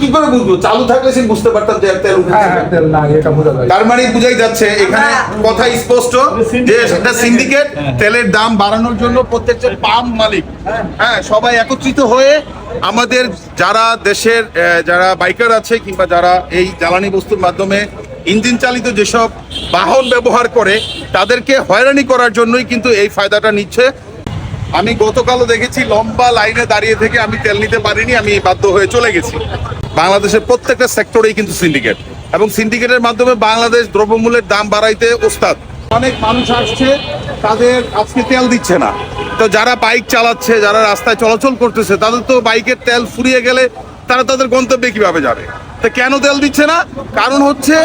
কি করে বুঝবো? চালু থাকলে সে বুঝতে পারতাম যে তেল উঠেছে। তার মানে বুঝাই যাচ্ছে এখানে কথা স্পষ্ট যে একটা সিন্ডিকেট তেলের দাম বাড়ানোর জন্য প্রত্যেকটা পাম্প মালিক সবাই একত্রিত হয়ে আমাদের যারা দেশের যারা বাইকার আছে কিংবা যারা এই জ্বালানি বস্তুর মাধ্যমে ইঞ্জিন চালিত যেসব বাহন ব্যবহার করে তাদেরকে হয়রানি করার জন্যই কিন্তু এই ফায়দাটা নিচ্ছে। আমি গতকালও দেখেছি লম্বা লাইনে দাঁড়িয়ে থেকে আমি তেল নিতে পারিনি, আমি বাধ্য হয়ে চলে গেছি। বাংলাদেশের প্রত্যেকটা সেক্টরেই কিন্তু সিন্ডিকেট, এবং সিন্ডিকেটের মাধ্যমে বাংলাদেশ দ্রব্যমূল্যের দাম বাড়াইতে ওস্তাদ। অনেক মানুষ আসছে, তাদের আজকে তেল দিচ্ছে না। তো যারা বাইক চালাচ্ছে, যারা রাস্তায় চলাচল করতেছে, তাদের তো বাইকের তেল ফুরিয়ে গেলে তারা তাদের গন্তব্যে কিভাবে যাবে? তো কেন তেল দিচ্ছে না? কারণ হচ্ছে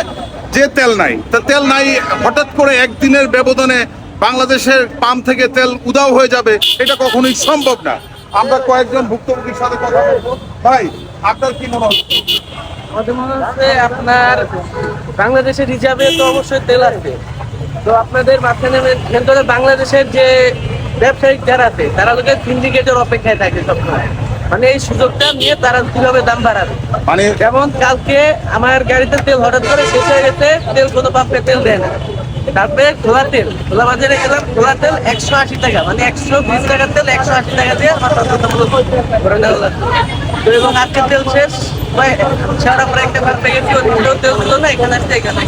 যে তেল নাই, তা তেল নাই হঠাৎ করে একদিনের ব্যবধানে বাংলাদেশের পাম্প থেকে তেল উধাও হয়ে যাবে, এটা কখনোই সম্ভব না। আমরা কয়েকজন ভুক্তভোগীর সাথে কথা বলবো। ভাই, আপনার কি মনে হচ্ছে? আমাদের মনে হচ্ছে আপনার বাংলাদেশের রিজার্ভে তো অবশ্যই তেল আছে, তো আপনাদের মাঝখানে ভেতরে বাংলাদেশের যে ব্যবসায়িক যারা আছে তারা লোকের সিন্ডিকেটের অপেক্ষায় থাকে সবসময়, মানে এই সুযোগটা নিয়ে তারা কিভাবে দাম বাড়াবে। মানে যেমন কালকে আমার গাড়িতে তেল হঠাৎ করে শেষ হয়ে গেছে, তেল কোনো পাম্পে তেল দেয় না। তারপরে খোলা তেল, খোলা বাজারে গেলাম, খোলা তেল 180 টাকা, মানে 120 টাকার তেল 180 টাকা দিয়ে আমার বাধ্যতামূলক করে নেওয়া লাগবে। তো এবং আজকে তেল শেষ, সারা পরে একটা পাম্পে গেছি, ওই তেল ছিল না, এখানে আসছে, এখানে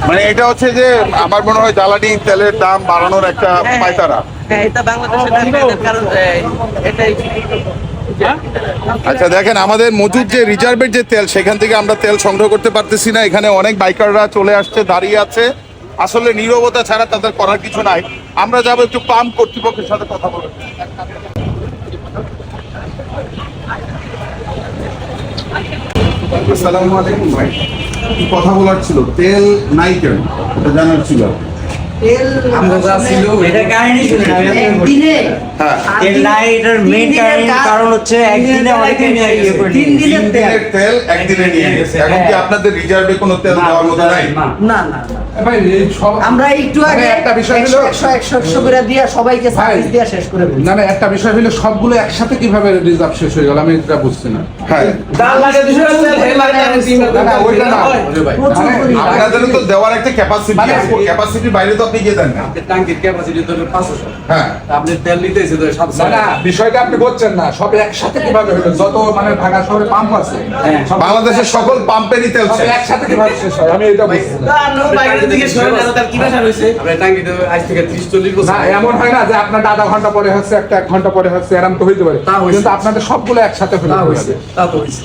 মানে এটা হচ্ছে যে আমার মনে হয় জ্বালানি তেলের দাম বাড়ানোর একটা পায়তারা। হ্যাঁ, এটা বাংলাদেশের কারণ এটাই। আচ্ছা দেখেন, আমাদের মজুদ যে রিজার্ভের যে তেল, সেখান থেকে আমরা তেল সংগ্রহ করতে পারতেছি না। এখানে অনেক বাইকাররা চলে আসছে, দাঁড়িয়ে আছে। আসলে নীরবতা ছাড়া তাদের করার কিছু নাই। আমরা যাবো একটু পাম্প কর্তৃপক্ষের সাথে কথা বলবো। আসসালামু আলাইকুম ভাই, কি কথা বলার ছিল? তেল নাই কেন এটা জানার ছিল। কারণ হচ্ছে একদিনে অনেকে তেল একদিনে নিয়ে গেছে। এখন কি আপনাদের রিজার্ভে কোনো তেল দেওয়ার মতো নাই? না না, আমরা একটু আগে একটা বিষয় হলো 100 করে দিয়ে সবাইকে সার্ভিস দিয়ে শেষ করে দিই। না না, একটা বিষয় হলো সবগুলো একসাথে কিভাবে রিজার্ভ শেষ হয়ে গেল আমি এটা বুঝছি না। হ্যাঁ, আপনাদের তো দেওয়ার একটা ক্যাপাসিটি আছে, ক্যাপাসিটির বাইরে তো আপনি গিয়ে দেন না। ট্যাঙ্কির ক্যাপাসিটি তো 500। হ্যাঁ, আপনি তেল নিতেছে তো 700। না না, বিষয়টা আপনি বুঝছেন না, সব একসাথে কিভাবে হলো? যত মানে ঢাকা শহরে পাম্প আছে, বাংলাদেশের সকল পাম্পেরই তেল সব শেষ। একসাথে কিভাবে শেষ হয় আমি এটা বুঝছি না। আপনার ট্যাঙ্কিতে আজ থেকে 30-40 বছর। না, এমন হয় না যে আপনার আধা ঘন্টা পরে হচ্ছে, একটা 1 ঘন্টা পরে হচ্ছে, এরকম তো হইতে পারে, তা হইছে। কিন্তু আপনাদের সবগুলো একসাথে হলো। তা তো হইছে।